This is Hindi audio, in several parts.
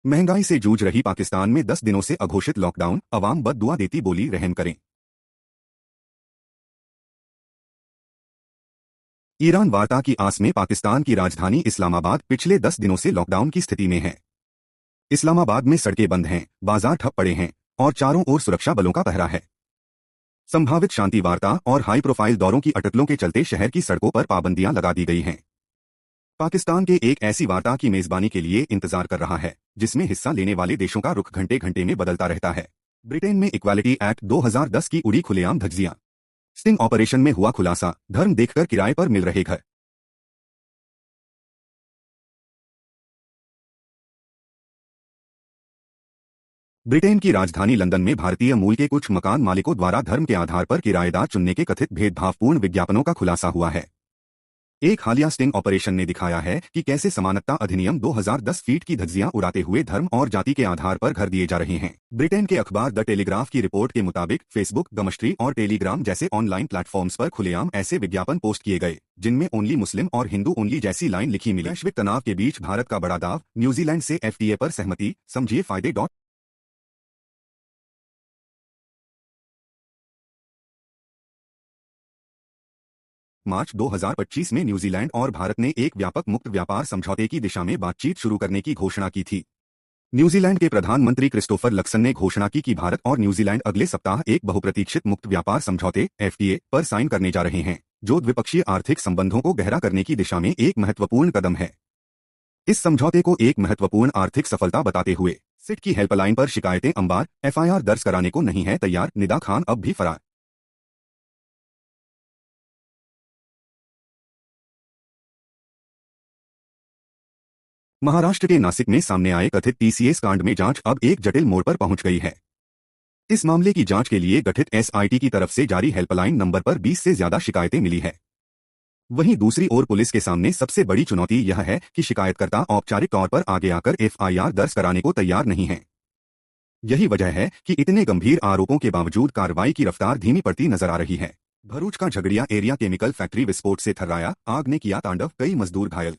महंगाई से जूझ रही पाकिस्तान में 10 दिनों से अघोषित लॉकडाउन, अवाम बद्दुआ देती बोली रहम करें। ईरान वार्ता की आस में पाकिस्तान की राजधानी इस्लामाबाद पिछले 10 दिनों से लॉकडाउन की स्थिति में है। इस्लामाबाद में सड़कें बंद हैं, बाजार ठप पड़े हैं और चारों ओर सुरक्षा बलों का पहरा है। संभावित शांति वार्ता और हाई प्रोफाइल दौरों की अटकलों के चलते शहर की सड़कों पर पाबंदियां लगा दी गई हैं। पाकिस्तान के एक ऐसी वार्ता की मेजबानी के लिए इंतजार कर रहा है जिसमें हिस्सा लेने वाले देशों का रुख घंटे घंटे में बदलता रहता है। ब्रिटेन में इक्वालिटी एक्ट 2010 की उड़ी खुलेआम धज्जियां। स्टिंग ऑपरेशन में हुआ खुलासा, धर्म देखकर किराए पर मिल रहे घर। ब्रिटेन की राजधानी लंदन में भारतीय मूल के कुछ मकान मालिकों द्वारा धर्म के आधार पर किराएदार चुनने के कथित भेदभावपूर्ण विज्ञापनों का खुलासा हुआ है। एक हालिया स्टिंग ऑपरेशन ने दिखाया है कि कैसे समानता अधिनियम 2010 फीट की धज्जियां उड़ाते हुए धर्म और जाति के आधार पर घर दिए जा रहे हैं। ब्रिटेन के अखबार द टेलीग्राफ की रिपोर्ट के मुताबिक फेसबुक, गमश्ट्री और टेलीग्राम जैसे ऑनलाइन प्लेटफॉर्म्स पर खुलेआम ऐसे विज्ञापन पोस्ट किए गए जिनमें ओनली मुस्लिम और हिंदू ओनली जैसी लाइन लिखी मिली। वैश्विक तनाव के बीच भारत का बड़ा दाव, न्यूजीलैंड से एफटीए पर सहमति, समझिए फायदे। मार्च 2025 में न्यूजीलैंड और भारत ने एक व्यापक मुक्त व्यापार समझौते की दिशा में बातचीत शुरू करने की घोषणा की थी। न्यूजीलैंड के प्रधानमंत्री क्रिस्टोफर लक्सन ने घोषणा की कि भारत और न्यूजीलैंड अगले सप्ताह एक बहुप्रतीक्षित मुक्त व्यापार समझौते एफटीए पर साइन करने जा रहे हैं, जो द्विपक्षीय आर्थिक संबंधों को गहरा करने की दिशा में एक महत्वपूर्ण कदम है। इस समझौते को एक महत्वपूर्ण आर्थिक सफलता बताते हुए सिट की हेल्पलाइन पर शिकायतें अंबार एफआईआर दर्ज कराने को नहीं है तैयार, निदा खान अब भी फरार। महाराष्ट्र के नासिक में सामने आए कथित टीसीएस कांड में जांच अब एक जटिल मोड़ पर पहुंच गई है। इस मामले की जांच के लिए गठित एसआईटी की तरफ से जारी हेल्पलाइन नंबर पर 20 से ज्यादा शिकायतें मिली है। वहीं दूसरी ओर पुलिस के सामने सबसे बड़ी चुनौती यह है कि शिकायतकर्ता औपचारिक तौर पर आगे आकर एफआईआर दर्ज कराने को तैयार नहीं है। यही वजह है कि इतने गंभीर आरोपों के बावजूद कार्रवाई की रफ्तार धीमी पड़ती नजर आ रही है। भरूच का झगड़िया एरिया केमिकल फैक्ट्री विस्फोट से थर्राया, आग ने किया तांडव, कई मजदूर घायल।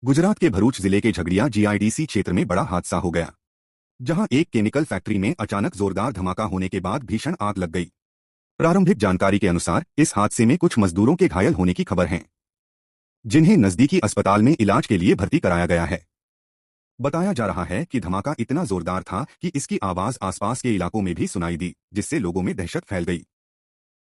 गुजरात के भरूच जिले के झगड़िया जीआईडीसी क्षेत्र में बड़ा हादसा हो गया, जहां एक केमिकल फैक्ट्री में अचानक जोरदार धमाका होने के बाद भीषण आग लग गई। प्रारंभिक जानकारी के अनुसार इस हादसे में कुछ मजदूरों के घायल होने की खबर है, जिन्हें नजदीकी अस्पताल में इलाज के लिए भर्ती कराया गया है। बताया जा रहा है कि धमाका इतना जोरदार था कि इसकी आवाज आसपास के इलाकों में भी सुनाई दी, जिससे लोगों में दहशत फैल गई।